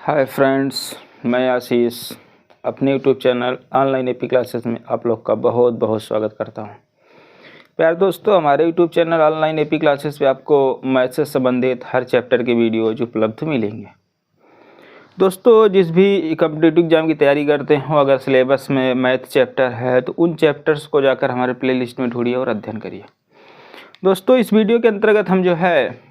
Hi friends, मैं आशीष अपने YouTube channel online AP classes में आप लोग का बहुत बहुत स्वागत करता हूं। प्यारे दोस्तों, हमारे YouTube channel online AP classes पे आपको मैथ से संबंधित हर चैप्टर के वीडियोज उपलब्ध मिलेंगे। दोस्तों, जिस भी कॉम्पिटिटिव एग्जाम की तैयारी करते हो, अगर सिलेबस में मैथ चैप्टर है तो उन चैप्टर्स को जाकर हमारे प्ले लिस्ट में ढूंढिए और अध्ययन करिए। दोस्तों, इस वीडियो के अंतर्गत हम जो है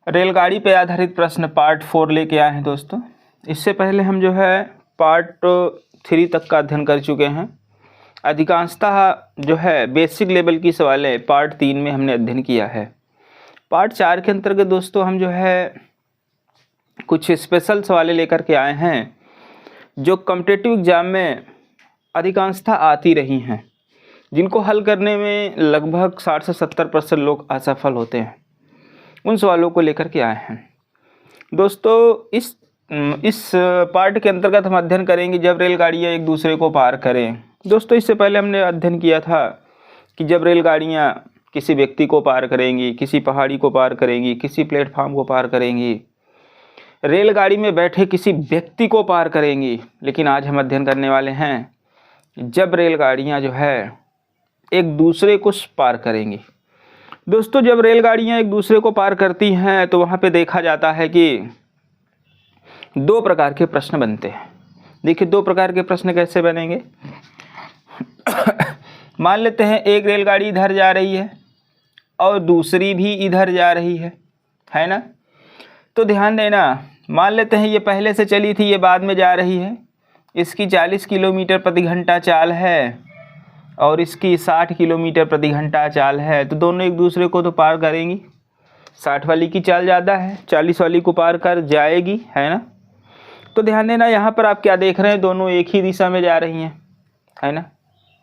रेलगाड़ी पे आधारित प्रश्न पार्ट 4 लेके आए हैं। दोस्तों, इससे पहले हम जो है पार्ट 3 तक का अध्ययन कर चुके हैं। अधिकांशतः जो है बेसिक लेवल की सवालें पार्ट 3 में हमने अध्ययन किया है। पार्ट 4 के अंतर्गत दोस्तों हम जो है कुछ स्पेशल सवालें लेकर के आए हैं जो कॉम्पिटिटिव एग्जाम में अधिकांशतः आती रही हैं, जिनको हल करने में लगभग 60 से 70% लोग असफल होते हैं। उन सवालों को लेकर के आए हैं। दोस्तों, इस पार्ट के अंतर्गत हम अध्ययन करेंगे जब रेलगाड़ियाँ एक दूसरे को पार करें। दोस्तों, इससे पहले हमने अध्ययन किया था कि जब रेलगाड़ियाँ किसी व्यक्ति को पार करेंगी, किसी पहाड़ी को पार करेंगी, किसी प्लेटफार्म को पार करेंगी, रेलगाड़ी में बैठे किसी व्यक्ति को पार करेंगी। लेकिन आज हम अध्ययन करने वाले हैं जब रेलगाड़ियाँ जो है एक दूसरे को पार करेंगी। दोस्तों, जब रेलगाड़ियाँ एक दूसरे को पार करती हैं तो वहाँ पे देखा जाता है कि दो प्रकार के प्रश्न बनते हैं। देखिए, दो प्रकार के प्रश्न कैसे बनेंगे। मान लेते हैं एक रेलगाड़ी इधर जा रही है और दूसरी भी इधर जा रही है ना। तो ध्यान देना, मान लेते हैं ये पहले से चली थी, ये बाद में जा रही है। इसकी 40 किलोमीटर प्रति घंटा चाल है और इसकी 60 किलोमीटर प्रति घंटा चाल है। तो दोनों एक दूसरे को तो पार करेंगी। 60 वाली की चाल ज़्यादा है, 40 वाली को पार कर जाएगी, है ना। तो ध्यान देना, यहाँ पर आप क्या देख रहे हैं, दोनों एक ही दिशा में जा रही हैं, है ना।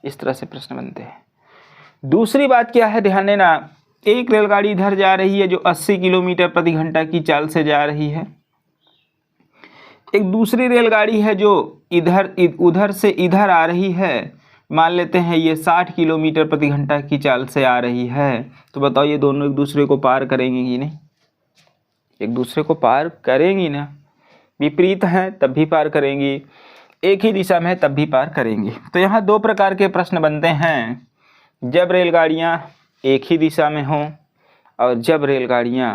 इस तरह से प्रश्न बनते हैं। दूसरी बात क्या है, ध्यान देना, एक रेलगाड़ी इधर जा रही है जो 80 किलोमीटर प्रति घंटा की चाल से जा रही है। एक दूसरी रेलगाड़ी है जो उधर से इधर आ रही है। मान लेते हैं ये 60 किलोमीटर प्रति घंटा की चाल से आ रही है। तो बताओ, ये दोनों एक दूसरे को पार करेंगी कि नहीं? एक दूसरे को पार करेंगी ना। विपरीत हैं तब भी पार करेंगी, एक ही दिशा में है तब भी पार करेंगी। तो यहाँ दो प्रकार के प्रश्न बनते हैं, जब रेलगाड़ियाँ एक ही दिशा में हों और जब रेलगाड़ियाँ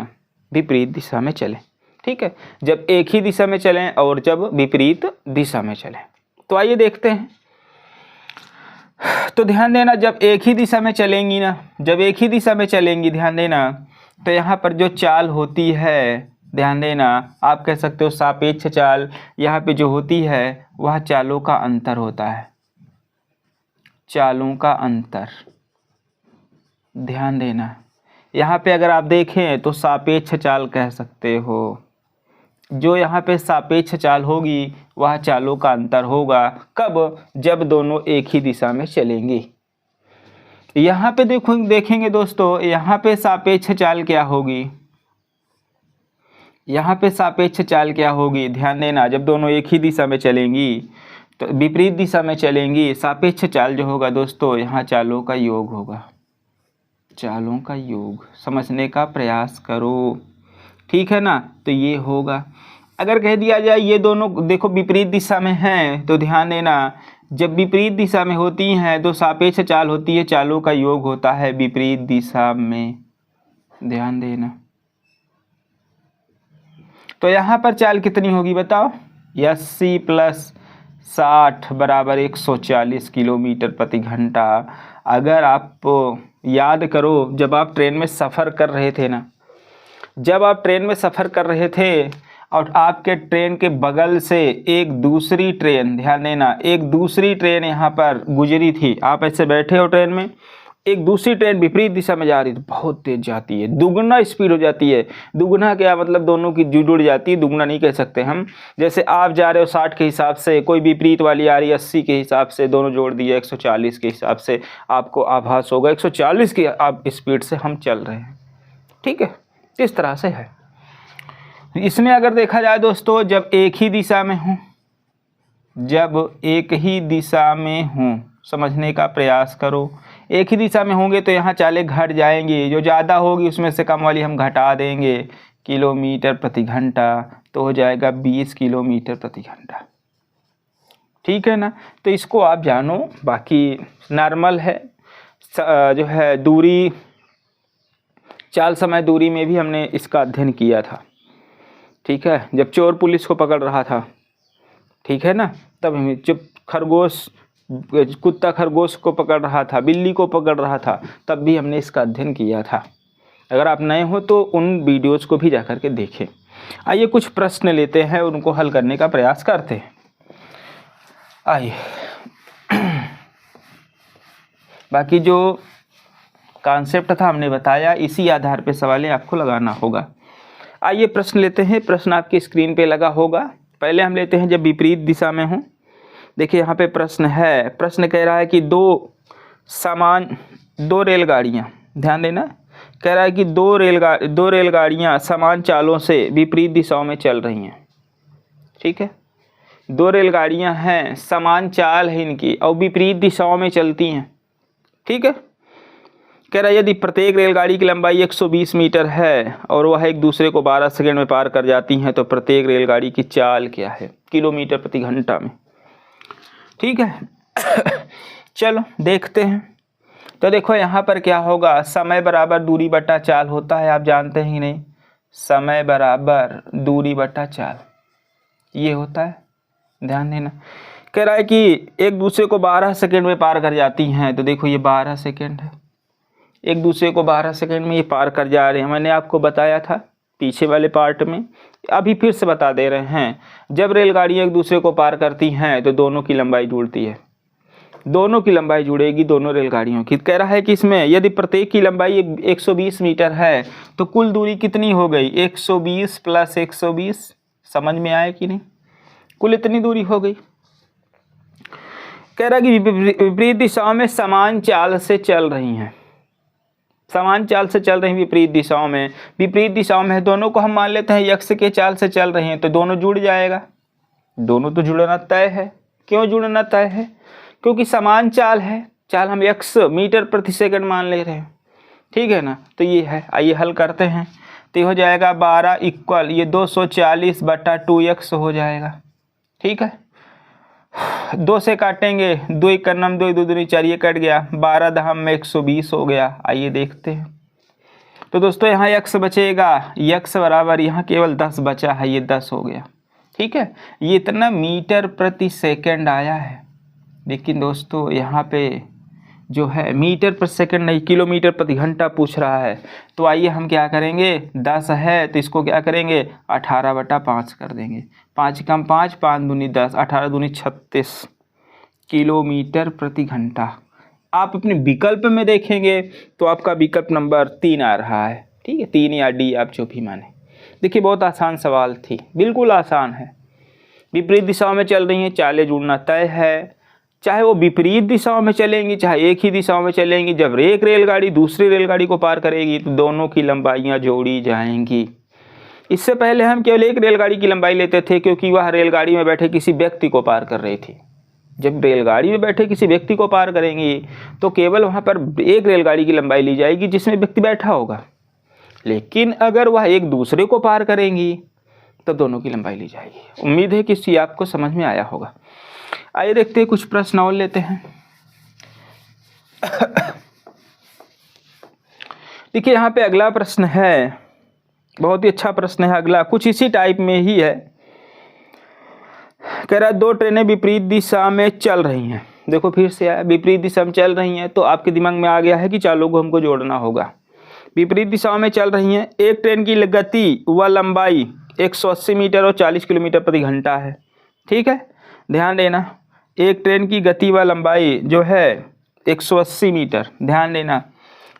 विपरीत दिशा में चलें। ठीक है, जब एक ही दिशा में चलें और जब विपरीत दिशा में चलें। तो आइए देखते हैं। तो ध्यान देना, जब एक ही दिशा में चलेंगी ना, जब एक ही दिशा में चलेंगी, ध्यान देना, तो यहाँ पर जो चाल होती है, ध्यान देना, आप कह सकते हो सापेक्ष चाल। यहाँ पे जो होती है वह चालों का अंतर होता है, चालों का अंतर। ध्यान देना, यहाँ पे अगर आप देखें तो सापेक्ष चाल कह सकते हो। जो यहाँ पे सापेक्ष चाल होगी वह चालों का अंतर होगा। कब? जब दोनों एक ही दिशा में चलेंगी। यहाँ पे देखेंगे दोस्तों, यहाँ पे सापेक्ष चाल क्या होगी, यहाँ पे सापेक्ष चाल क्या होगी। ध्यान देना, जब दोनों एक ही दिशा में चलेंगी तो विपरीत दिशा में चलेंगी। सापेक्ष चाल जो होगा दोस्तों, यहाँ चालों का योग होगा, चालों का योग। समझने का प्रयास करो, ठीक है ना। तो ये होगा। अगर कह दिया जाए ये दोनों देखो विपरीत दिशा में हैं, तो ध्यान देना, जब विपरीत दिशा में होती हैं तो सापेक्ष चाल होती है, चालों का योग होता है विपरीत दिशा में। ध्यान देना, तो यहाँ पर चाल कितनी होगी बताओ, 80 + 60 = 140 किलोमीटर प्रति घंटा। अगर आप याद करो, जब आप ट्रेन में सफ़र कर रहे थे ना, जब आप ट्रेन में सफ़र कर रहे थे और आपके ट्रेन के बगल से एक दूसरी ट्रेन, ध्यान देना, एक दूसरी ट्रेन यहाँ पर गुजरी थी। आप ऐसे बैठे हो ट्रेन में, एक दूसरी ट्रेन विपरीत दिशा में जा रही थी, बहुत तेज़ जाती है, दुगना स्पीड हो जाती है। दुगना क्या मतलब, दोनों की जुड़ जाती है, दुगना नहीं कह सकते हम। जैसे आप जा रहे हो 60 के हिसाब से, कोई विपरीत वाली आ रही है 80 के हिसाब से, दोनों जोड़ दिए 140 के हिसाब से, आपको आभास होगा 140 की आप स्पीड से हम चल रहे हैं। ठीक है, इस तरह से है। इसमें अगर देखा जाए दोस्तों, जब एक ही दिशा में हूँ, जब एक ही दिशा में हूँ, समझने का प्रयास करो। एक ही दिशा में होंगे तो यहाँ चालें घट जाएंगी, जो ज़्यादा होगी उसमें से कम वाली हम घटा देंगे। किलोमीटर प्रति घंटा, तो हो जाएगा 20 किलोमीटर प्रति घंटा। ठीक है ना। तो इसको आप जानो, बाकी नॉर्मल है जो है दूरी, चाल समय दूरी में भी हमने इसका अध्ययन किया था। ठीक है, जब चोर पुलिस को पकड़ रहा था, ठीक है ना, तब हमें जब कुत्ता खरगोश को पकड़ रहा था, बिल्ली को पकड़ रहा था, तब भी हमने इसका अध्ययन किया था। अगर आप नए हो तो उन वीडियोज़ को भी जाकर के देखें। आइए कुछ प्रश्न लेते हैं, उनको हल करने का प्रयास करते हैं। आइए बाकी जो कॉन्सेप्ट था हमने बताया, इसी आधार पे सवालें आपको लगाना होगा। आइए प्रश्न लेते हैं। प्रश्न आपकी स्क्रीन पे लगा होगा। पहले हम लेते हैं जब विपरीत दिशा में हो। देखिए यहाँ पे प्रश्न है, प्रश्न कह रहा है कि दो रेलगाड़ियाँ, ध्यान देना, कह रहा है कि दो रेलगाड़ियाँ समान चालों से विपरीत दिशाओं में चल रही हैं। ठीक है, दो रेलगाड़ियाँ हैं, समान चाल है इनकी और विपरीत दिशाओं में चलती हैं। ठीक है, कह रहा है यदि प्रत्येक रेलगाड़ी की लंबाई 120 मीटर है और वह एक दूसरे को 12 सेकंड में पार कर जाती हैं, तो प्रत्येक रेलगाड़ी की चाल क्या है किलोमीटर प्रति घंटा में। ठीक है चलो देखते हैं। तो देखो यहाँ पर क्या होगा, समय बराबर दूरी बटा चाल होता है, आप जानते हैं कि नहीं, समय बराबर दूरी बटा चाल ये होता है, ध्यान देना। कह रहा है कि एक दूसरे को 12 सेकंड में पार कर जाती हैं, तो देखो ये 12 सेकंड है, एक दूसरे को 12 सेकंड में ये पार कर जा रहे हैं। मैंने आपको बताया था पीछे वाले पार्ट में, अभी फिर से बता दे रहे हैं। जब रेलगाड़ियाँ एक दूसरे को पार करती हैं तो दोनों की लंबाई जुड़ती है, दोनों की लंबाई जुड़ेगी दोनों रेलगाड़ियों की। कह रहा है कि इसमें यदि प्रत्येक की लंबाई 120 मीटर है तो कुल दूरी कितनी हो गई, 120 प्लस 120, समझ में आया कि नहीं, कुल इतनी दूरी हो गई। कह रहा है कि विपरीत दिशाओं में समान चाल से चल रही हैं, समान चाल से चल रही विपरीत दिशाओं में, विपरीत दिशाओं में है, दोनों को हम मान लेते हैं यक्ष के चाल से चल रही हैं, तो दोनों जुड़ जाएगा, दोनों तो जुड़ना तय है। क्यों जुड़ना तय है, क्योंकि समान चाल है, चाल हम यक्ष मीटर प्रति सेकंड मान ले रहे हैं। ठीक है ना, तो ये है। आइए हल करते हैं। तो ये हो जाएगा 12 इक्वल ये 240 बटा 2x हो जाएगा। ठीक है, 2 से काटेंगे, 2 1 9 2 2 दूनी 4, ये कट गया, 12 दहम में 120 हो गया। आइए देखते हैं। तो दोस्तों यहाँ x बचेगा, x बराबर यहाँ केवल 10 बचा है, ये 10 हो गया। ठीक है, ये इतना मीटर प्रति सेकंड आया है, लेकिन दोस्तों यहाँ पे जो है मीटर प्रति सेकंड नहीं, किलोमीटर प्रति घंटा पूछ रहा है। तो आइए हम क्या करेंगे, 10 है तो इसको क्या करेंगे 18 बटा 5 कर देंगे, 5 कम 5, 5 दूनी 10, 18 दूनी 36 किलोमीटर प्रति घंटा। आप अपने विकल्प में देखेंगे तो आपका विकल्प नंबर 3 आ रहा है। ठीक है, 3 या डी आप जो भी माने। देखिए बहुत आसान सवाल थी, बिल्कुल आसान है। विपरीत दिशाओं में चल रही हैं, चालें जुड़ना तय है, चाहे वो विपरीत दिशाओं में चलेंगी चाहे एक ही दिशाओं में चलेंगी। जब एक रेलगाड़ी दूसरी रेलगाड़ी को पार करेगी तो दोनों की लंबाइयाँ जोड़ी जाएंगी। इससे पहले हम केवल एक रेलगाड़ी की लंबाई लेते थे, क्योंकि वह रेलगाड़ी में बैठे किसी व्यक्ति को पार कर रही थी। जब रेलगाड़ी में बैठे किसी व्यक्ति को पार करेंगी तो केवल वहाँ पर एक रेलगाड़ी की लंबाई ली जाएगी जिसमें व्यक्ति बैठा होगा, लेकिन अगर वह एक दूसरे को पार करेंगी तो दोनों की लंबाई ली जाएगी। उम्मीद है कि इससे आपको समझ में आया होगा। आइए देखते हैं, कुछ प्रश्न और लेते हैं। देखिए यहाँ पे अगला प्रश्न है, बहुत ही अच्छा प्रश्न है अगला, कुछ इसी टाइप में ही है। कह रहा है 2 ट्रेनें विपरीत दिशा में चल रही हैं। देखो फिर से आया, विपरीत दिशा में चल रही हैं, तो आपके दिमाग में आ गया है कि चालों को हमको जोड़ना होगा। विपरीत दिशाओं में चल रही हैं, एक ट्रेन की गति व लंबाई 180 मीटर और 40 किलोमीटर प्रति घंटा है। ठीक है, ध्यान देना, एक ट्रेन की गति व लंबाई जो है 180 मीटर, ध्यान देना,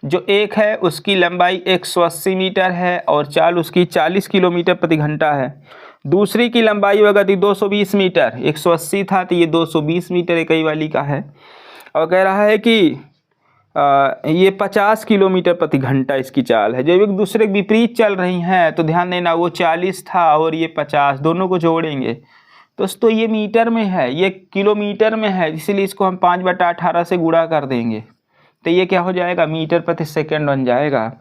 जो एक है उसकी लंबाई 180 मीटर है और चाल उसकी 40 किलोमीटर प्रति घंटा है। दूसरी की लंबाई व गति 220 मीटर, 180 था तो ये 220 मीटर इकाई वाली का है, और कह रहा है कि ये 50 किलोमीटर प्रति घंटा इसकी चाल है। जब एक दूसरे के विपरीत चल रही हैं तो ध्यान देना, वो 40 था और ये 50, दोनों को जोड़ेंगे दोस्तों ये मीटर में है, ये किलोमीटर में है, इसीलिए इसको हम 5 बटा 18 से गुणा कर देंगे, तो ये क्या हो जाएगा मीटर प्रति सेकंड बन जाएगा।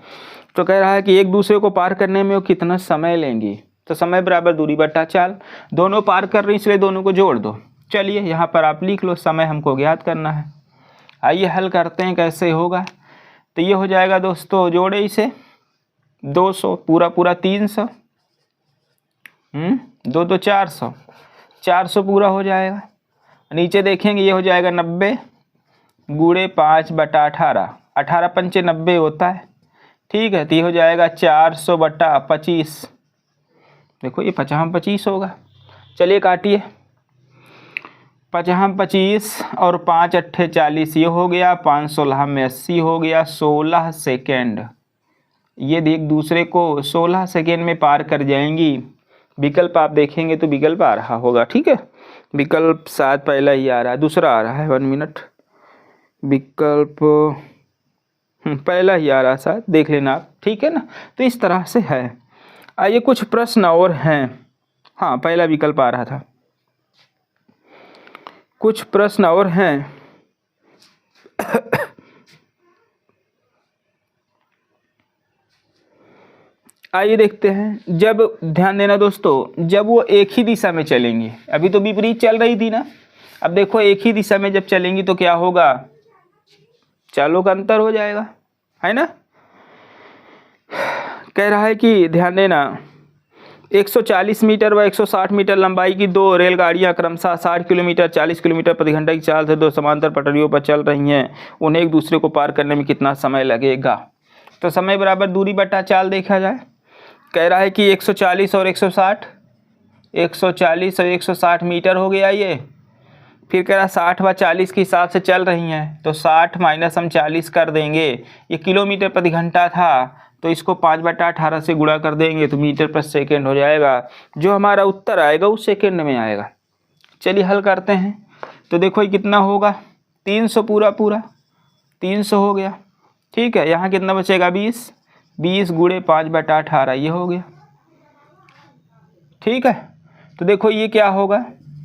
तो कह रहा है कि एक दूसरे को पार करने में वो कितना समय लेंगी। तो समय बराबर दूरी बटा चाल, दोनों पार कर रही इसलिए दोनों को जोड़ दो। चलिए यहाँ पर आप लिख लो, समय हमको ज्ञात करना है। आइए हल करते हैं कैसे होगा। तो ये हो जाएगा दोस्तों, जोड़े इसे 200 पूरा पूरा 300, 2 2 400, 400 पूरा हो जाएगा। नीचे देखेंगे ये हो जाएगा 90 गुणे 5 बटा 18, 18 पंचे 90 होता है, ठीक है। तो ये हो जाएगा 400 बटा 25, देखो ये 50 25 होगा। चलिए काटिए, 50 25 और 5 अट्ठे 40, ये हो गया 516 में 80 हो गया 16 सेकेंड। ये एक दूसरे को 16 सेकेंड में पार कर जाएंगी। विकल्प आप देखेंगे तो विकल्प आ रहा होगा, ठीक है। विकल्प शायद पहला ही आ रहा है, दूसरा आ रहा है, 1 मिनट, विकल्प पहला ही आ रहा है शायद, देख लेना आप, ठीक है ना। तो इस तरह से है। आइए कुछ प्रश्न और हैं। हाँ पहला विकल्प आ रहा था। कुछ प्रश्न और हैं। आइए देखते हैं। जब ध्यान देना दोस्तों, जब वो एक ही दिशा में चलेंगी, अभी तो विपरीत चल रही थी ना, अब देखो एक ही दिशा में जब चलेंगी तो क्या होगा, चालों का अंतर हो जाएगा, है ना। कह रहा है कि ध्यान देना, 140 मीटर व 160 मीटर लंबाई की दो रेलगाड़ियां क्रमशः 60 किलोमीटर 40 किलोमीटर प्रति घंटा की चाल से दो समांतर पटरियों पर चल रही हैं। उन्हें एक दूसरे को पार करने में कितना समय लगेगा। तो समय बराबर दूरी बटा चाल देखा जाए। कह रहा है कि 140 और 160, 140 और 160 मीटर हो गया ये। फिर कह रहा 60 व 40 के हिसाब से चल रही हैं, तो 60 माइनस हम 40 कर देंगे। ये किलोमीटर प्रति घंटा था तो इसको 5 बटा 18 से गुणा कर देंगे तो मीटर पर सेकेंड हो जाएगा। जो हमारा उत्तर आएगा वो सेकेंड में आएगा। चलिए हल करते हैं। तो देखो ये कितना होगा, 300 पूरा पूरा 300 हो गया, ठीक है। यहाँ कितना बचेगा 20, 20 गुणे 5 बटा 18 ये हो गया, ठीक है। तो देखो ये क्या होगा,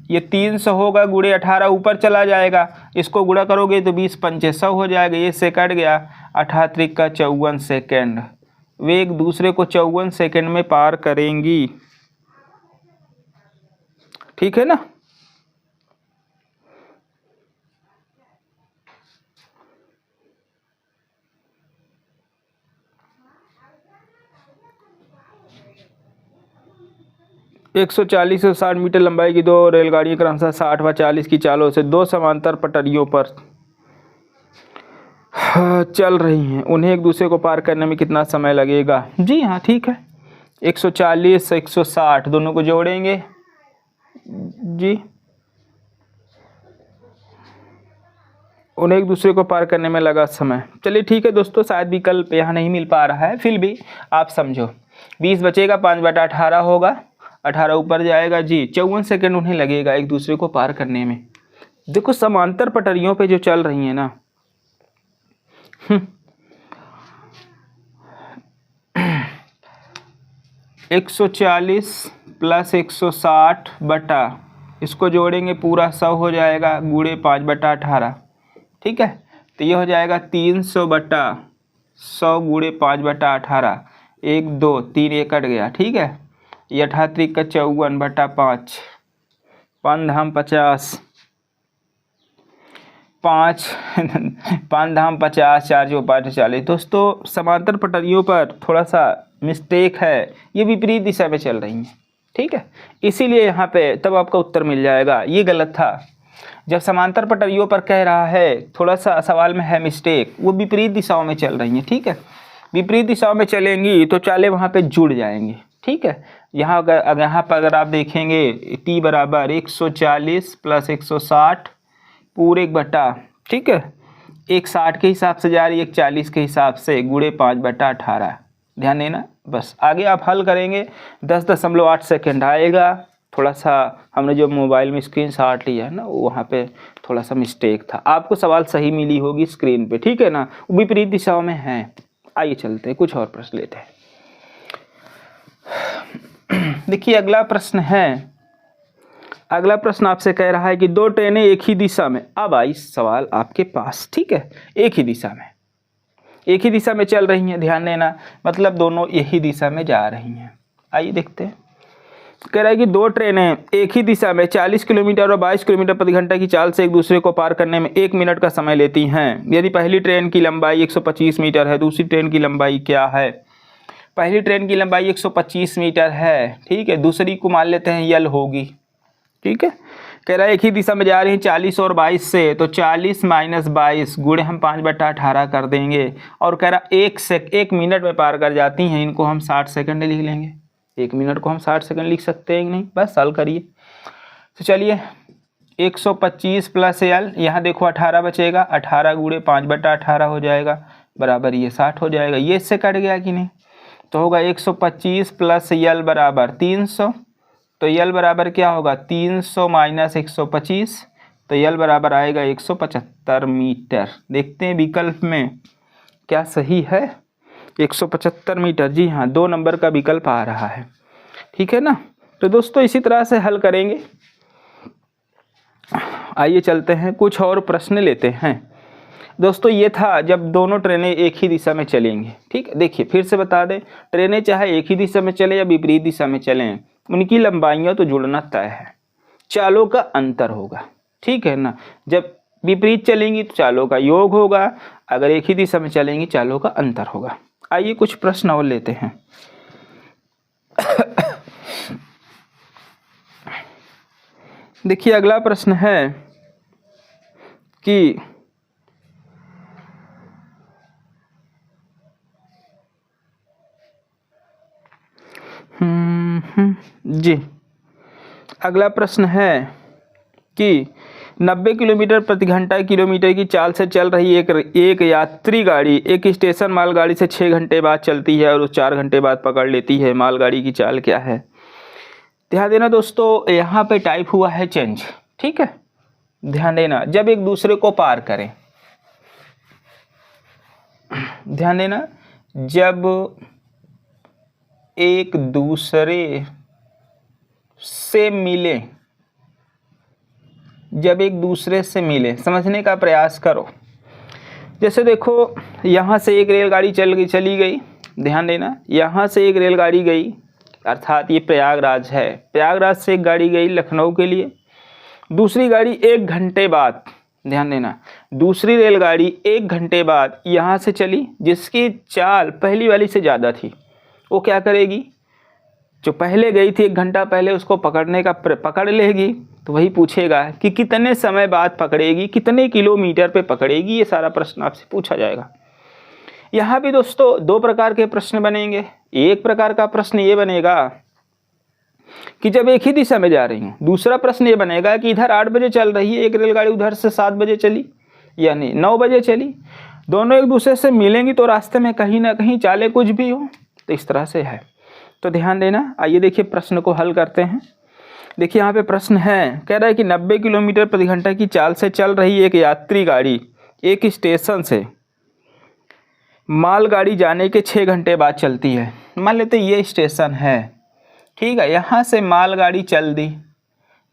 ये 300 होगा गुणे 18 ऊपर चला जाएगा, इसको गुणा करोगे तो 20 पंचे 100 हो जाएगा, ये से कट गया। 18 का 54 सेकेंड। वे एक दूसरे को 54 सेकेंड में पार करेंगी, ठीक है ना। एक 140 और 60 मीटर लंबाई की दो रेलगाड़ियां क्रमशः 60 व 40 की चालों से दो समांतर पटरियों पर चल रही हैं। उन्हें एक दूसरे को पार करने में कितना समय लगेगा। जी हाँ ठीक है, 140 160 दोनों को जोड़ेंगे जी, उन्हें एक दूसरे को पार करने में लगा समय। चलिए ठीक है दोस्तों, शायद विकल्प यहाँ नहीं मिल पा रहा है, फिर भी आप समझो। 20 बचेगा, 5 बटा 18 होगा, 18 ऊपर जाएगा जी। 54 सेकेंड उन्हें लगेगा एक दूसरे को पार करने में। देखो समांतर पटरियों पे जो चल रही है ना, 140 प्लस 160 बटा, इसको जोड़ेंगे पूरा 100 हो जाएगा गुणे 5 बटा 18, ठीक है। तो ये हो जाएगा 300 बटा 100 गुणे 5 बटा 18, 1 2 3 ये कट गया, ठीक है। ये 18 का 54 बटा 5, 5 धाम 50, 5 धाम 50, 4 जो 5 40। दोस्तों समांतर पटरियों पर थोड़ा सा मिस्टेक है, ये विपरीत दिशा में चल रही हैं, ठीक है। इसीलिए यहाँ पे तब आपका उत्तर मिल जाएगा। ये गलत था, जब समांतर पटरियों पर कह रहा है, थोड़ा सा सवाल में है मिस्टेक, वो विपरीत दिशाओं में चल रही हैं, ठीक है। विपरीत दिशाओं में चलेंगी तो चालें वहाँ पे जुड़ जाएंगी, ठीक है। यहाँ पर अगर आप देखेंगे टी बराबर 140 प्लस 160 पूरे 1 बटा, ठीक है, 1 60 के हिसाब से जा रही है, 1 40 के हिसाब से गुणे 5 बटा 18। ध्यान देना, बस आगे आप हल करेंगे 10.8 सेकेंड आएगा। थोड़ा सा हमने जो मोबाइल में स्क्रीन शॉट लिया है ना, वहाँ पे थोड़ा सा मिस्टेक था। आपको सवाल सही मिली होगी स्क्रीन पे, ठीक है ना, विपरीत दिशाओं में है। आइए चलते हैं, कुछ और प्रश्न लेते हैं। देखिए अगला प्रश्न है, अगला प्रश्न आपसे कह रहा है कि दो ट्रेनें एक ही दिशा में, अब आई सवाल आपके पास, ठीक है, एक ही दिशा में एक ही दिशा में चल रही हैं, ध्यान देना, मतलब दोनों यही दिशा में जा रही हैं। आइए देखते हैं। कह रहा है कि दो ट्रेनें एक ही दिशा में 40 किलोमीटर और 22 किलोमीटर प्रति घंटा की चाल से एक दूसरे को पार करने में 1 मिनट का समय लेती हैं। यदि पहली ट्रेन की लंबाई 125 मीटर है, दूसरी ट्रेन की लंबाई क्या है? पहली ट्रेन की लंबाई 125 मीटर है, ठीक है, दूसरी को मान लेते हैं यल होगी, ठीक है। कह रहा है एक ही दिशा में जा रही हैं 40 और 22 से, तो 40 माइनस 22 गुणे हम 5/18 कर देंगे, और कह रहा 1 मिनट में पार कर जाती हैं, इनको हम 60 सेकंड लिख लेंगे। 1 मिनट को हम 60 सेकंड लिख सकते हैं कि नहीं? बस सॉल्व करिए। तो चलिए 125 प्लस यल, यहाँ देखो 18 बचेगा, 18 गुणे 5/18 हो जाएगा, बराबर ये 60 हो जाएगा। ये इससे कट गया कि नहीं? तो होगा 125 प्लस यल बराबर 300, तो यल बराबर क्या होगा? 300 माइनस 125, तो यल बराबर आएगा 175 मीटर। देखते हैं विकल्प में क्या सही है। 175 मीटर, जी हाँ, 2 नंबर का विकल्प आ रहा है, ठीक है ना। तो दोस्तों इसी तरह से हल करेंगे। आइए चलते हैं, कुछ और प्रश्न लेते हैं। दोस्तों ये था जब दोनों ट्रेनें एक ही दिशा में चलेंगी, ठीक है। देखिए फिर से बता दें, ट्रेनें चाहे एक ही दिशा में चले या विपरीत दिशा में चलें, उनकी लंबाइयाँ तो जुड़ना तय है, चालों का अंतर होगा, ठीक है ना। जब विपरीत चलेंगी तो चालों का योग होगा, अगर एक ही दिशा में चलेंगी चालों का अंतर होगा। आइए कुछ प्रश्न और लेते हैं। देखिए अगला प्रश्न है कि जी, अगला प्रश्न है कि 90 किलोमीटर प्रति घंटा किलोमीटर की चाल से चल रही एक यात्री गाड़ी एक स्टेशन मालगाड़ी से 6 घंटे बाद चलती है और उस 4 घंटे बाद पकड़ लेती है। मालगाड़ी की चाल क्या है? ध्यान देना दोस्तों, यहाँ पे टाइप हुआ है चेंज, ठीक है। ध्यान देना, जब एक दूसरे को पार करें, ध्यान देना, जब एक दूसरे से मिले, जब एक दूसरे से मिले, समझने का प्रयास करो। जैसे देखो यहाँ से एक रेलगाड़ी चली गई, ध्यान देना, यहाँ से एक रेलगाड़ी गई, अर्थात ये प्रयागराज है, प्रयागराज से एक गाड़ी गई लखनऊ के लिए, दूसरी गाड़ी 1 घंटे बाद, ध्यान देना, दूसरी रेलगाड़ी 1 घंटे बाद यहाँ से चली, जिसकी चाल पहली वाली से ज़्यादा थी। वो क्या करेगी? जो पहले गई थी 1 घंटा पहले, उसको पकड़ लेगी। तो वही पूछेगा कि कितने समय बाद पकड़ेगी, कितने किलोमीटर पे पकड़ेगी, ये सारा प्रश्न आपसे पूछा जाएगा। यहाँ भी दोस्तों 2 प्रकार के प्रश्न बनेंगे। एक प्रकार का प्रश्न ये बनेगा कि जब एक ही दिशा में जा रही हूँ, दूसरा प्रश्न ये बनेगा कि इधर 8 बजे चल रही है एक रेलगाड़ी, उधर से 7 बजे चली, यानी 9 बजे चली, दोनों एक दूसरे से मिलेंगी तो रास्ते में कहीं ना कहीं चाले कुछ भी हो, तो इस तरह से है। तो ध्यान देना। आइए देखिए प्रश्न को हल करते हैं। देखिए यहाँ पे प्रश्न है, कह रहा है कि 90 किलोमीटर प्रति घंटा की चाल से चल रही एक यात्री गाड़ी एक स्टेशन से मालगाड़ी जाने के 6 घंटे बाद चलती है। मान लेते ये स्टेशन है, ठीक है, यहाँ से मालगाड़ी चल दी,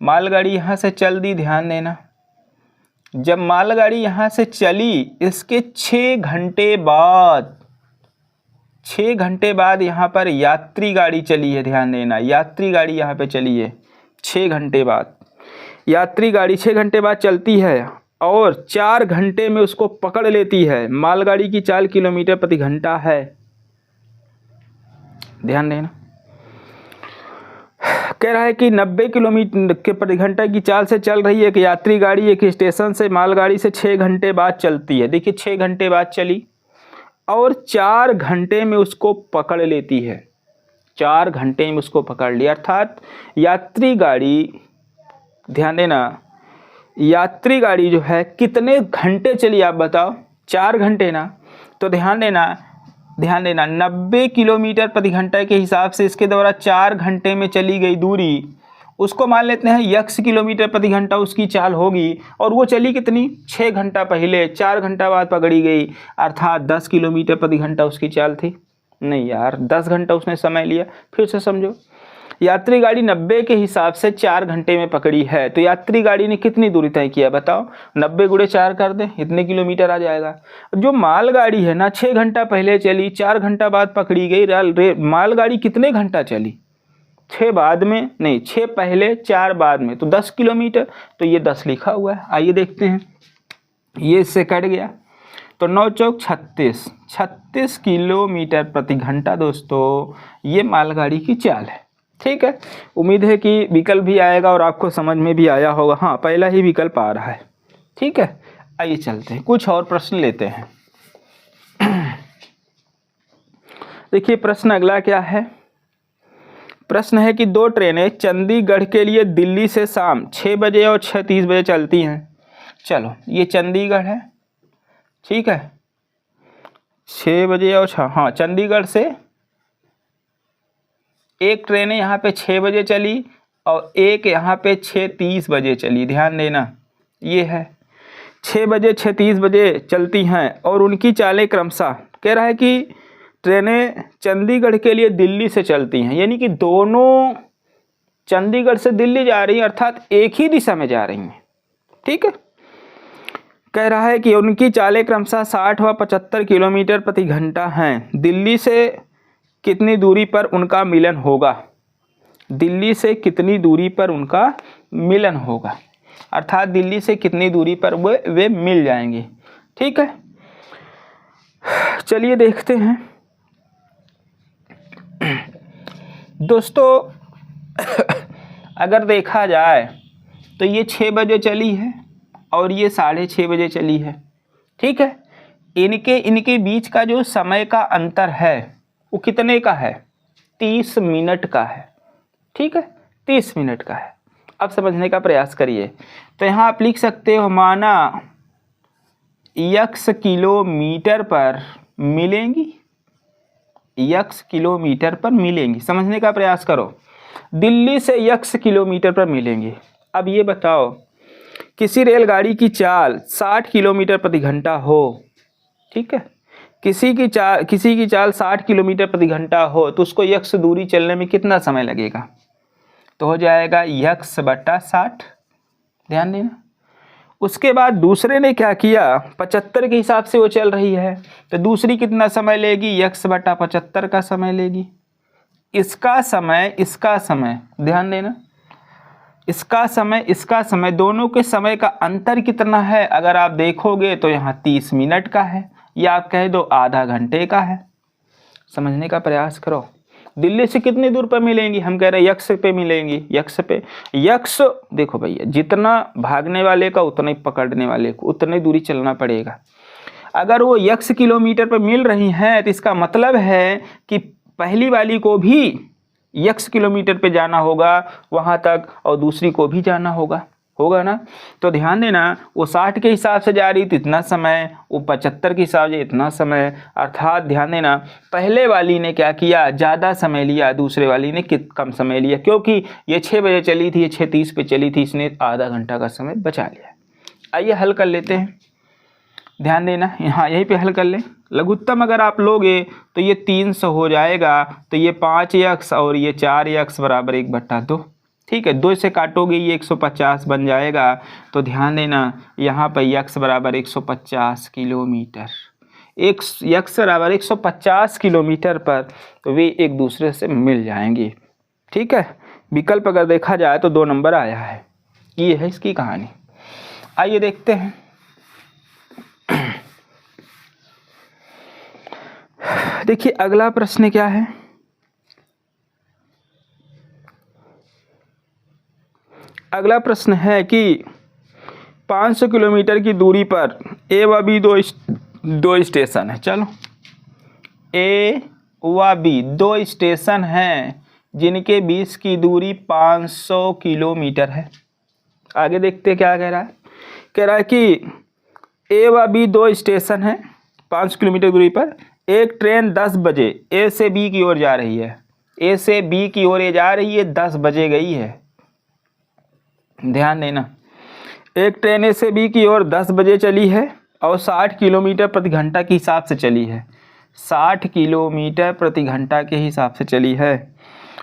मालगाड़ी यहाँ से चल दी, ध्यान देना। जब मालगाड़ी यहाँ से चली, इसके 6 घंटे बाद, 6 घंटे बाद यहाँ पर यात्री गाड़ी चली है, ध्यान देना, यात्री गाड़ी यहाँ पे चली है 6 घंटे बाद। यात्री गाड़ी 6 घंटे बाद चलती है और 4 घंटे में उसको पकड़ लेती है। मालगाड़ी की चाल किलोमीटर प्रति घंटा है, ध्यान देना। कह रहा है कि 90 किलोमीटर के प्रति घंटा की चाल से चल रही एक यात्री गाड़ी एक स्टेशन से मालगाड़ी से 6 घंटे बाद चलती है। देखिए 6 घंटे बाद चली और 4 घंटे में उसको पकड़ लेती है, 4 घंटे में उसको पकड़ लिया, अर्थात यात्री गाड़ी, ध्यान देना, यात्री गाड़ी जो है कितने घंटे चली आप बताओ? 4 घंटे ना। तो ध्यान देना 90 किलोमीटर प्रति घंटा के हिसाब से इसके द्वारा 4 घंटे में चली गई दूरी, उसको मान लेते हैं x किलोमीटर प्रति घंटा उसकी चाल होगी, और वो चली कितनी? 6 घंटा पहले, 4 घंटा बाद पकड़ी गई, अर्थात 10 किलोमीटर प्रति घंटा उसकी चाल थी। नहीं यार, 10 घंटा उसने समय लिया। फिर से समझो, यात्री गाड़ी 90 के हिसाब से 4 घंटे में पकड़ी है, तो यात्री गाड़ी ने कितनी दूरी तय किया बताओ? 90 गुणे 4 कर दें, इतने किलोमीटर आ जाएगा। जो मालगाड़ी है ना 6 घंटा पहले चली, 4 घंटा बाद पकड़ी गई। मालगाड़ी कितने घंटा चली? 6 बाद में नहीं, 6 पहले 4 बाद में, तो 10 किलोमीटर। तो ये 10 लिखा हुआ है। आइए देखते हैं, ये इससे कट गया तो 9 चौक 36, 36 किलोमीटर प्रति घंटा दोस्तों ये मालगाड़ी की चाल है। ठीक है, उम्मीद है कि विकल्प भी आएगा और आपको समझ में भी आया होगा। हाँ, पहला ही विकल्प आ रहा है। ठीक है, आइए चलते हैं, कुछ और प्रश्न लेते हैं। देखिए प्रश्न अगला क्या है। प्रश्न है कि 2 ट्रेनें चंडीगढ़ के लिए दिल्ली से शाम 6 बजे और 6:30 बजे चलती हैं। चलो, ये चंडीगढ़ है, ठीक है, 6 बजे और हाँ, चंडीगढ़ से एक ट्रेन यहाँ पे 6 बजे चली और एक यहाँ पे 6:30 बजे चली। ध्यान देना, ये है 6 बजे 6:30 बजे चलती हैं और उनकी चालें क्रमशः, कह रहा है कि ट्रेनें चंडीगढ़ के लिए दिल्ली से चलती हैं, यानी कि दोनों चंडीगढ़ से दिल्ली जा रही हैं, अर्थात एक ही दिशा में जा रही हैं। ठीक है, कह रहा है कि उनकी चालें क्रमशः 60 व 75 किलोमीटर प्रति घंटा हैं। दिल्ली से कितनी दूरी पर उनका मिलन होगा? दिल्ली से कितनी दूरी पर उनका मिलन होगा, अर्थात दिल्ली से कितनी दूरी पर वे मिल जाएंगे। ठीक है, चलिए देखते हैं दोस्तों। अगर देखा जाए तो ये 6 बजे चली है और ये 6:30 बजे चली है। ठीक है, इनके बीच का जो समय का अंतर है वो कितने का है? 30 मिनट का है। ठीक है, 30 मिनट का है। अब समझने का प्रयास करिए। तो यहाँ आप लिख सकते हो, माना x किलोमीटर पर मिलेंगी, x किलोमीटर पर मिलेंगी। समझने का प्रयास करो, दिल्ली से x किलोमीटर पर मिलेंगी। अब ये बताओ, किसी रेलगाड़ी की चाल 60 किलोमीटर प्रति घंटा हो, ठीक है, किसी की चाल 60 किलोमीटर प्रति घंटा हो, तो उसको x दूरी चलने में कितना समय लगेगा? तो हो जाएगा x बटा 60। ध्यान देना। उसके बाद दूसरे ने क्या किया, 75 के हिसाब से वो चल रही है, तो दूसरी कितना समय लेगी? x बटा 75 का समय लेगी। इसका समय ध्यान देना, इसका समय दोनों के समय का अंतर कितना है? अगर आप देखोगे तो यहाँ 30 मिनट का है, या आप कह दो आधा घंटे का है। समझने का प्रयास करो। दिल्ली से कितनी दूर पर मिलेंगी? हम कह रहे हैं x पे मिलेंगी। x देखो भैया, जितना भागने वाले का उतना ही पकड़ने वाले को उतनी दूरी चलना पड़ेगा। अगर वो x किलोमीटर पर मिल रही हैं तो इसका मतलब है कि पहली वाली को भी x किलोमीटर पे जाना होगा वहाँ तक, और दूसरी को भी जाना होगा ना। तो ध्यान देना, वो 60 के हिसाब से जा रही तो इतना समय, वो 75 के हिसाब से इतना समय, अर्थात ध्यान देना, पहले वाली ने क्या किया? ज़्यादा समय लिया, दूसरे वाली ने कम समय लिया, क्योंकि ये 6 बजे चली थी, ये 6:30 पे चली थी, इसने आधा घंटा का समय बचा लिया। आइए हल कर लेते हैं। ध्यान देना, यहाँ यहीं पे हल कर लें। लघुत्तम अगर आप लोगे तो ये 300 हो जाएगा, तो ये 5x और ये 4x बराबर 1/2। ठीक है, 2 से काटोगे ये 150 बन जाएगा। तो ध्यान देना, यहाँ पर x बराबर 150 किलोमीटर, x बराबर 150 किलोमीटर पर तो वे एक दूसरे से मिल जाएंगे। ठीक है, विकल्प अगर देखा जाए तो 2 नंबर आया है। ये है इसकी कहानी। आइए देखते हैं। देखिए अगला प्रश्न क्या है। अगला प्रश्न है कि 500 किलोमीटर की दूरी पर ए व बी दो स्टेशन है। चलो, ए व बी 2 स्टेशन हैं जिनके बीच की दूरी 500 किलोमीटर है। आगे देखते क्या कह रहा है। कह रहा है कि ए व बी 2 स्टेशन हैं 500 किलोमीटर दूरी पर। एक ट्रेन 10 बजे ए से बी की ओर जा रही है, ए से बी की ओर ये जा रही है, 10 बजे गई है। ध्यान देना, एक ट्रेन ए से बी की ओर 10 बजे चली है और 60 किलोमीटर प्रति घंटा के हिसाब से चली है। 60 किलोमीटर प्रति घंटा के हिसाब से चली है।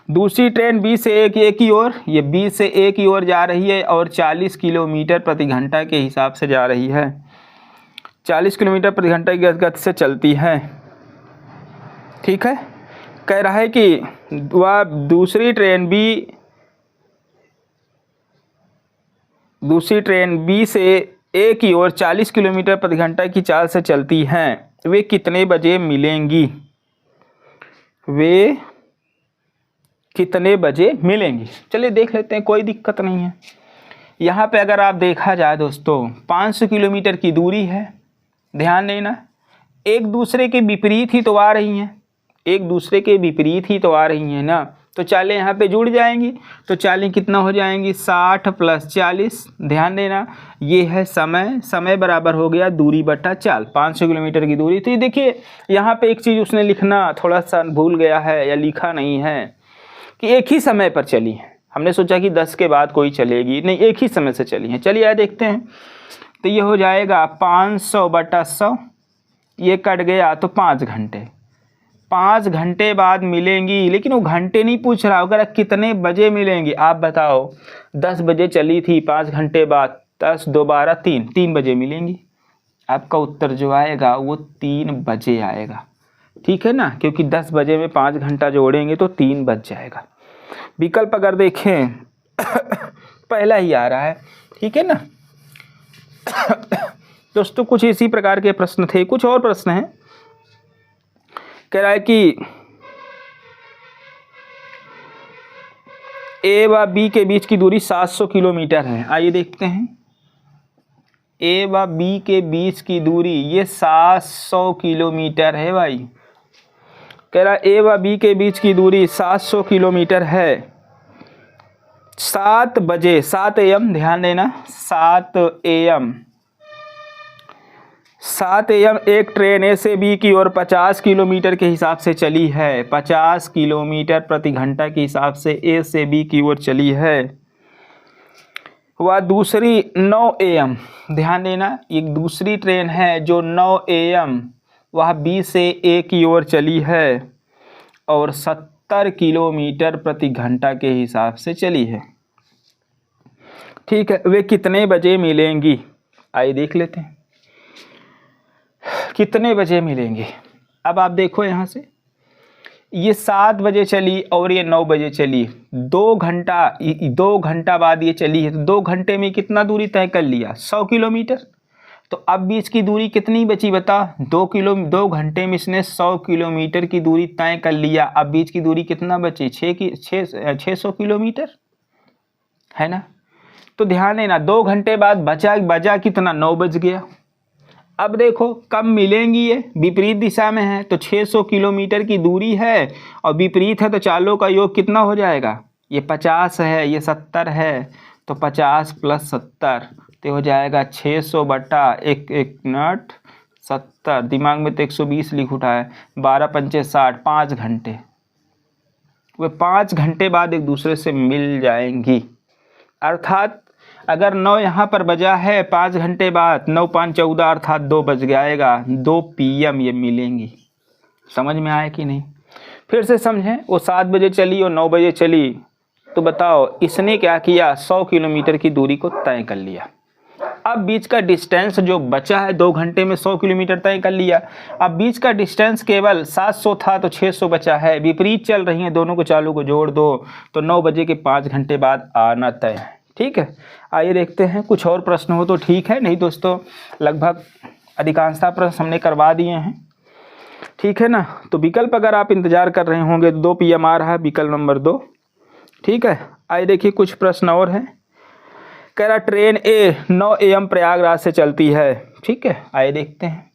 दूसरी ट्रेन बी से ए की ओर, ये बी से ए की ओर जा रही है और 40 किलोमीटर प्रति घंटा के हिसाब से जा रही है, 40 किलोमीटर प्रति घंटा की गति से चलती है। ठीक है, कह रहा है कि वह दूसरी ट्रेन बी से ए की ओर 40 किलोमीटर प्रति घंटा की चाल से चलती हैं, वे कितने बजे मिलेंगी? वे कितने बजे मिलेंगी? चलिए देख लेते हैं, कोई दिक्कत नहीं है। यहाँ पे अगर आप देखा जाए दोस्तों, 500 किलोमीटर की दूरी है, ध्यान देना, एक दूसरे के विपरीत ही तो आ रही हैं, एक दूसरे के विपरीत ही तो आ रही हैं ना, तो चालें यहाँ पे जुड़ जाएंगी, तो चालें कितना हो जाएंगी? 60 + 40। ध्यान देना, ये है समय, समय बराबर हो गया दूरी बटा चाल, 500 किलोमीटर की दूरी। तो ये देखिए यहाँ पे एक चीज़ उसने लिखना थोड़ा सा भूल गया है या लिखा नहीं है कि एक ही समय पर चली है। हमने सोचा कि 10 के बाद कोई चलेगी, नहीं, एक ही समय से चली है। चलिए देखते हैं, तो ये हो जाएगा 500 बटा 100, ये कट गया तो 5 घंटे, 5 घंटे बाद मिलेंगी। लेकिन वो घंटे नहीं पूछ रहा, अगर कितने बजे मिलेंगी आप बताओ। 10 बजे चली थी, 5 घंटे बाद 10 2 12 3 बजे मिलेंगी। आपका उत्तर जो आएगा वो 3 बजे आएगा। ठीक है ना, क्योंकि 10 बजे में 5 घंटा जोड़ेंगे तो 3 बज जाएगा। विकल्प अगर देखें पहला ही आ रहा है। ठीक है ना दोस्तों, कुछ इसी प्रकार के प्रश्न थे। कुछ और प्रश्न हैं। कह रहा है कि ए व बी के बीच की दूरी 700 किलोमीटर है। आइए देखते हैं, ए व बी के बीच की दूरी ये 700 किलोमीटर है भाई। कह रहा है ए व बी के बीच की दूरी 700 किलोमीटर है। 7 बजे, 7 AM, ध्यान देना, 7 AM एक ट्रेन ए से बी की ओर 50 किलोमीटर के हिसाब से चली है, 50 किलोमीटर प्रति घंटा के हिसाब से ए से बी की ओर चली है। वह दूसरी 9 AM, ध्यान देना, एक दूसरी ट्रेन है जो 9 AM वह बी से ए की ओर चली है और 70 किलोमीटर प्रति घंटा के हिसाब से चली है। ठीक है, वे कितने बजे मिलेंगी? आइए देख लेते हैं कितने बजे मिलेंगे। अब आप देखो यहाँ से, ये 7 बजे चली और ये 9 बजे चली, 2 घंटा बाद ये चली है, तो 2 घंटे में कितना दूरी तय कर लिया? 100 किलोमीटर। तो अब बीच की दूरी कितनी बची बता? 2 घंटे में इसने 100 किलोमीटर की दूरी तय कर लिया। अब बीच की दूरी कितना बची? 600 किलोमीटर, है ना। तो ध्यान देना, 2 घंटे बाद बचा कितना? 9 बज गया। अब देखो कब मिलेंगी, ये विपरीत दिशा में है तो 600 किलोमीटर की दूरी है और विपरीत है तो चालों का योग कितना हो जाएगा? ये 50 है, ये 70 है, तो 50 + 70 तो हो जाएगा 600 बटा 1 मिनट 70। दिमाग में तो 120 लिख उठा है, 12 पंचे 60, 5 घंटे। वे 5 घंटे बाद एक दूसरे से मिल जाएंगी। अर्थात अगर 9 यहाँ पर बजा है 5 घंटे बाद, 9 5 14 अर्थात 2 बज जाएगा, 2 PM ये मिलेंगी। समझ में आया कि नहीं? फिर से समझें, वो 7 बजे चली और 9 बजे चली, तो बताओ इसने क्या किया? 100 किलोमीटर की दूरी को तय कर लिया। अब बीच का डिस्टेंस जो बचा है, 2 घंटे में 100 किलोमीटर तय कर लिया। अब बीच का डिस्टेंस केवल 700 था तो 600 बचा है, विपरीत चल रही हैं, दोनों को चालों को जोड़ दो तो 9 बजे के 5 घंटे बाद आना तय है। ठीक है, आइए देखते हैं, कुछ और प्रश्न हो तो ठीक है, नहीं दोस्तों लगभग अधिकांशतः प्रश्न हमने करवा दिए हैं। ठीक है ना, तो विकल्प अगर आप इंतजार कर रहे होंगे तो 2 PM आ रहा है, विकल्प नंबर 2। ठीक है, आइए देखिए कुछ प्रश्न और हैं। कह रहा ट्रेन ए 9 AM प्रयागराज से चलती है। ठीक है, आइए देखते हैं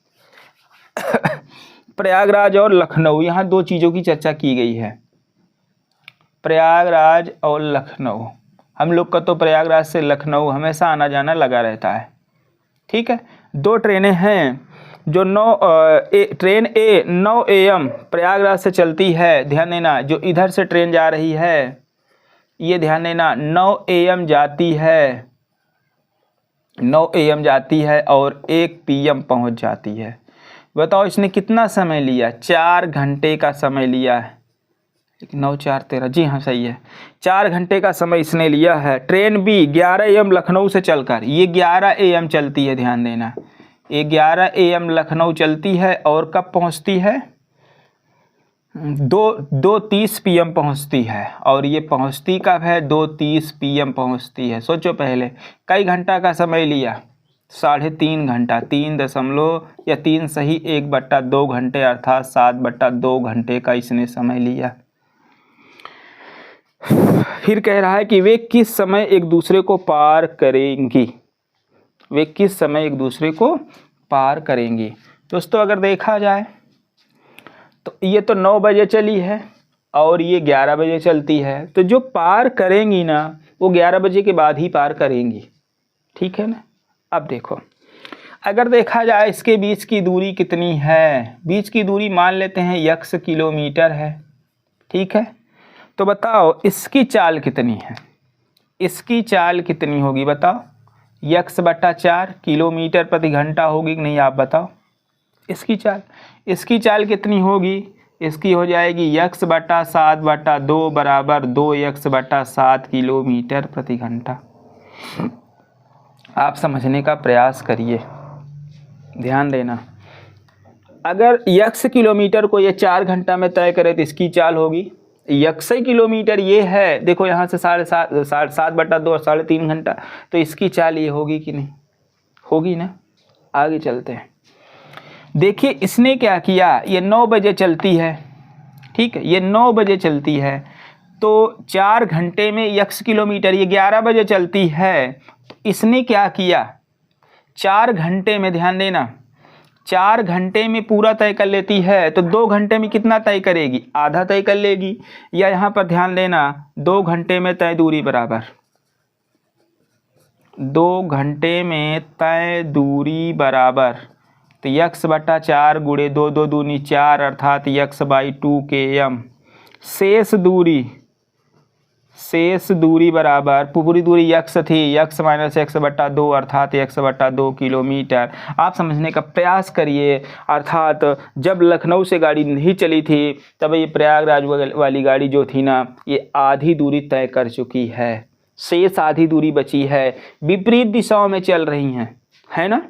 प्रयागराज और लखनऊ, यहाँ 2 चीज़ों की चर्चा की गई है, प्रयागराज और लखनऊ। हम लोग का तो प्रयागराज से लखनऊ हमेशा आना जाना लगा रहता है। ठीक है, 2 ट्रेनें हैं जो ट्रेन ए 9 AM प्रयागराज से चलती है। ध्यान देना, जो इधर से ट्रेन जा रही है ये ध्यान देना 9 AM जाती है, 9 AM जाती है और 1 PM पहुंच जाती है। बताओ इसने कितना समय लिया? 4 घंटे का समय लिया है। लेकिन 9 4 13, जी हाँ सही है, 4 घंटे का समय इसने लिया है। ट्रेन बी 11 AM लखनऊ से चलकर, ये 11 AM चलती है, ध्यान देना, ये 11 AM लखनऊ चलती है और कब पहुंचती है, 2:30 PM पहुंचती है। और ये पहुंचती कब है, 2:30 PM पहुंचती है। सोचो पहले कई घंटा का समय लिया, 3.5 घंटा, 3 सही 1/2 घंटे अर्थात 7/2 घंटे का इसने समय लिया। फिर कह रहा है कि वे किस समय एक दूसरे को पार करेंगी, वे किस समय एक दूसरे को पार करेंगी। दोस्तों अगर देखा जाए तो ये तो 9 बजे चली है और ये 11 बजे चलती है, तो जो पार करेंगी ना वो 11 बजे के बाद ही पार करेंगी, ठीक है ना। अब देखो अगर देखा जाए इसके बीच की दूरी कितनी है, बीच की दूरी मान लेते हैं x किलोमीटर है, ठीक है। तो बताओ इसकी चाल कितनी है, इसकी चाल कितनी होगी बताओ, x/4 किलोमीटर प्रति घंटा होगी कि नहीं, आप बताओ। इसकी चाल कितनी होगी, इसकी हो जाएगी x/7/2 बराबर 2x/7 किलोमीटर प्रति घंटा। आप समझने का प्रयास करिए, ध्यान देना। अगर x किलोमीटर को ये 4 घंटा में तय करे तो इसकी चाल होगी, x किलोमीटर ये है, देखो यहाँ से 7/2 और 3.5 घंटा, तो इसकी चाल ये होगी कि नहीं, होगी ना। आगे चलते हैं, देखिए इसने क्या किया, ये 9 बजे चलती है, ठीक है, ये 9 बजे चलती है, तो 4 घंटे में x किलोमीटर, ये 11 बजे चलती है, तो इसने क्या किया, 4 घंटे में, ध्यान देना, 4 घंटे में पूरा तय कर लेती है, तो 2 घंटे में कितना तय करेगी, आधा तय कर लेगी। या यहाँ पर ध्यान देना, 2 घंटे में तय दूरी बराबर, 2 घंटे में तय दूरी बराबर, तो x/4 गुणे 2 2 दूनी 4 अर्थात x/2 km। शेष दूरी बराबर, पूरी दूरी x थी, x - x/2 अर्थात x/2 किलोमीटर। आप समझने का प्रयास करिए, अर्थात जब लखनऊ से गाड़ी नहीं चली थी तब ये प्रयागराज वाली गाड़ी जो थी ना, ये आधी दूरी तय कर चुकी है, शेष आधी दूरी बची है, विपरीत दिशाओं में चल रही हैं, है ना।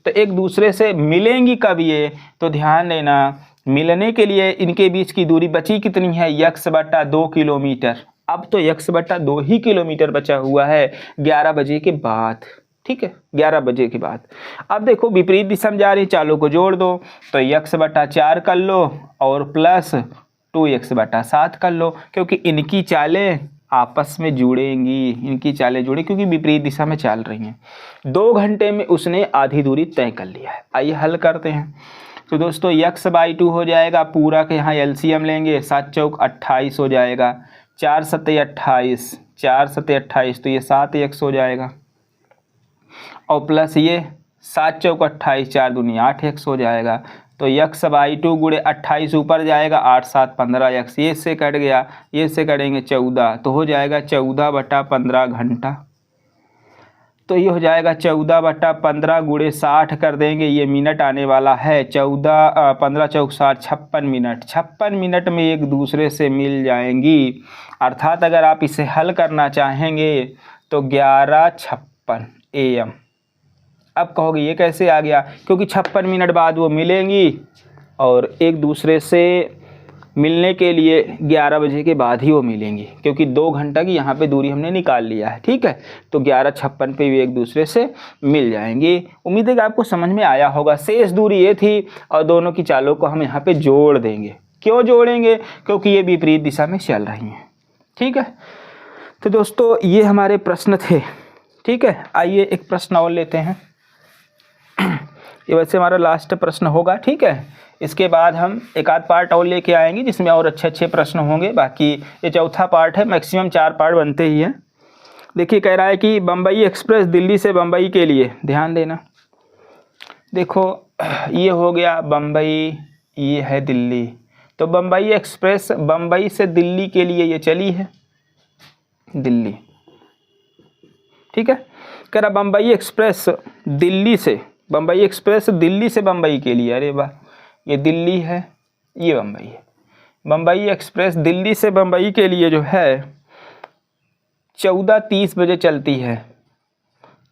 तो एक दूसरे से मिलेंगी कब ये, तो ध्यान देना, मिलने के लिए इनके बीच की दूरी बची कितनी है, x/2 किलोमीटर। अब तो x/2 ही किलोमीटर बचा हुआ है 11 बजे के बाद, ठीक है, 11 बजे के बाद। अब देखो विपरीत दिशा में जा रही, चालों को जोड़ दो, तो x/4 कर लो और प्लस 2x/7 कर लो, क्योंकि इनकी चालें आपस में जुड़ेंगी, इनकी चालें जुड़े क्योंकि विपरीत दिशा में चल रही हैं। 2 घंटे में उसने आधी दूरी तय कर लिया है। आइए हल करते हैं। तो दोस्तों x/2 हो जाएगा, पूरा के यहाँ LCM लेंगे, 7 चौक 28 हो जाएगा, 4 सत्ते 28, 4 सत्ते 28, तो ये 7x हो जाएगा, और प्लस ये 7 चौक 28, 4 दूनी 8x हो जाएगा। तो x/2 गुणे 28 ऊपर जाएगा, 8 7 15x, ये से कट गया, ये से कटेंगे 14, तो हो जाएगा 14/15 घंटा। तो ये हो जाएगा 14/15 गुणे 60 कर देंगे, ये मिनट आने वाला है, 15 चौक 60, 56 मिनट। 56 मिनट में एक दूसरे से मिल जाएंगी, अर्थात अगर आप इसे हल करना चाहेंगे तो 11:56 AM। अब कहोगे ये कैसे आ गया, क्योंकि 56 मिनट बाद वो मिलेंगी और एक दूसरे से मिलने के लिए 11 बजे के बाद ही वो मिलेंगी, क्योंकि 2 घंटा की यहाँ पे दूरी हमने निकाल लिया है, ठीक है। तो 11:56 पे भी एक दूसरे से मिल जाएंगे। उम्मीद है कि आपको समझ में आया होगा। शेष दूरी ये थी और दोनों की चालों को हम यहाँ पे जोड़ देंगे। क्यों जोड़ेंगे, क्योंकि ये विपरीत दिशा में चल रही हैं, ठीक है। तो दोस्तों ये हमारे प्रश्न थे, ठीक है। आइए एक प्रश्न और लेते हैं, ये वैसे हमारा लास्ट प्रश्न होगा, ठीक है। इसके बाद हम एक आध पार्ट और लेके आएंगे जिसमें और अच्छे प्रश्न होंगे। बाकी ये चौथा पार्ट है, मैक्सिमम 4 पार्ट बनते ही हैं। देखिए कह रहा है कि बम्बई एक्सप्रेस दिल्ली से बम्बई के लिए, ध्यान देना, देखो ये हो गया बम्बई, ये है दिल्ली, तो बम्बई एक्सप्रेस बम्बई से दिल्ली के लिए ये चली है, दिल्ली, ठीक है। कह रहा बम्बई एक्सप्रेस दिल्ली से, दिल्ली से बम्बई के लिए, अरे वाह, ये दिल्ली है, ये बम्बई है, बम्बई एक्सप्रेस दिल्ली से बम्बई के लिए जो है 14:30 बजे चलती है।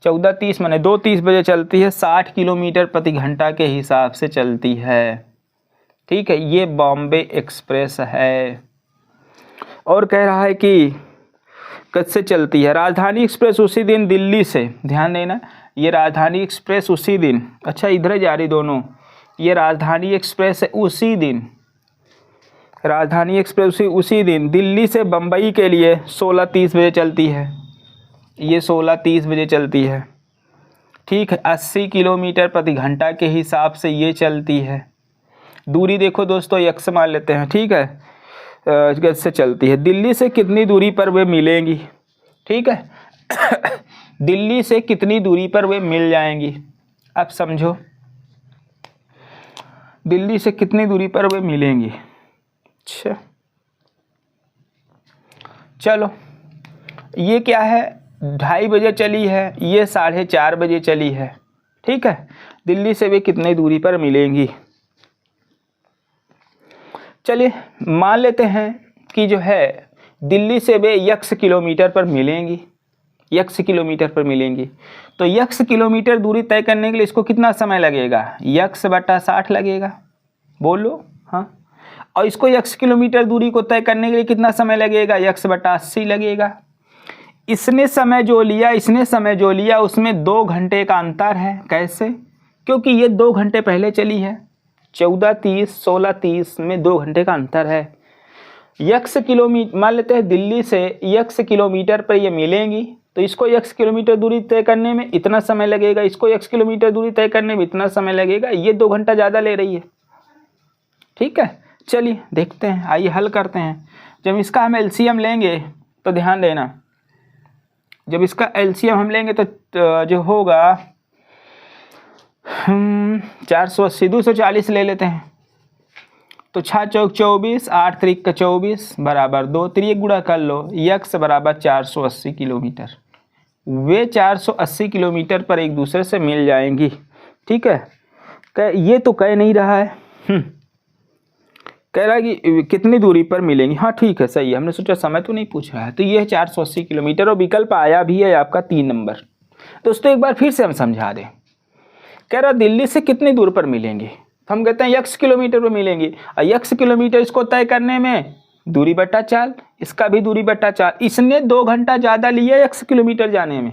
14:30 माने 2:30 बजे चलती है। 60 किलोमीटर प्रति घंटा के हिसाब से चलती है। ठीक है, ये बॉम्बे एक्सप्रेस है। और कह रहा है कि कब से चलती है। राजधानी एक्सप्रेस उसी दिन दिल्ली से, ध्यान देना, ये राजधानी एक्सप्रेस उसी दिन, अच्छा इधर जा रही दोनों, ये राजधानी एक्सप्रेस है उसी दिन, राजधानी एक्सप्रेस उसी दिन दिल्ली से बम्बई के लिए 16:30 बजे चलती है। ये 16:30 बजे चलती है। ठीक है, 80 किलोमीटर प्रति घंटा के हिसाब से ये चलती है। दूरी देखो दोस्तों, x मान लेते हैं। ठीक है, गज से चलती है। दिल्ली से कितनी दूरी पर वे मिलेंगी? ठीक है दिल्ली से कितनी दूरी पर वे मिल जाएंगी? अब समझो, दिल्ली से कितनी दूरी पर वे मिलेंगी। अच्छा चलो, ये क्या है, 2:30 बजे चली है, ये 4:30 बजे चली है। ठीक है, दिल्ली से वे कितनी दूरी पर मिलेंगी? चलिए मान लेते हैं कि जो है दिल्ली से वे x किलोमीटर पर मिलेंगी, x किलोमीटर पर मिलेंगी। तो x किलोमीटर दूरी तय करने के लिए इसको कितना समय लगेगा? x/60 लगेगा, बोलो हाँ। और इसको x किलोमीटर दूरी को तय करने के लिए कितना समय लगेगा? x/80 लगेगा। इसने समय जो लिया उसमें 2 घंटे का अंतर है। कैसे? क्योंकि ये 2 घंटे पहले चली है। 14:30 16:30 में 2 घंटे का अंतर है। x किलोमीटर मान लेते हैं, दिल्ली से x किलोमीटर पर ये मिलेंगी, तो इसको x किलोमीटर दूरी तय करने में इतना समय लगेगा, इसको x किलोमीटर दूरी तय करने में इतना समय लगेगा। ये 2 घंटा ज़्यादा ले रही है। ठीक है, चलिए देखते हैं, आइए हल करते हैं। जब इसका हम एलसीएम लेंगे तो ध्यान देना, जब इसका एलसीएम हम लेंगे तो जो होगा 480 240 ले लेते हैं। तो 6 चौक 24, 8 त्रिक का 24 बराबर 2, त्रिक गुणा कर लो, x बराबर 480 किलोमीटर। वे 480 किलोमीटर पर एक दूसरे से मिल जाएंगी। ठीक है, ये तो कह नहीं रहा है, कह रहा है कि कितनी दूरी पर मिलेंगी। हाँ ठीक है, सही है, हमने सोचा समय तो नहीं पूछ रहा है। तो ये है 480 किलोमीटर और विकल्प आया भी है आपका 3 नंबर। दोस्तों एक बार फिर से हम समझा दें, कह रहा दिल्ली से कितनी दूर पर मिलेंगे, तो हम कहते हैं x किलोमीटर पर मिलेंगी। और x किलोमीटर इसको तय करने में दूरी बटा 4, इसका भी दूरी बटा 4। इसने 2 घंटा ज़्यादा लिया x किलोमीटर जाने में,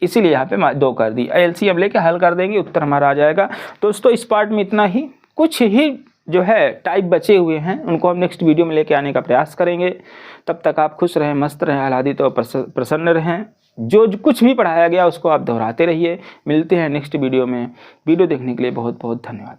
इसीलिए यहाँ पे 2 कर दी। एलसीएम लेके हल कर देंगे, उत्तर हमारा आ जाएगा। दोस्तों इस पार्ट में इतना ही, कुछ ही जो है टाइप बचे हुए हैं उनको हम नेक्स्ट वीडियो में लेके आने का प्रयास करेंगे। तब तक आप खुश रहें, मस्त रहें, आह्लादित और प्रसन्न रहें। जो कुछ भी पढ़ाया गया उसको आप दोहराते रहिए। मिलते हैं नेक्स्ट वीडियो में। वीडियो देखने के लिए बहुत बहुत धन्यवाद।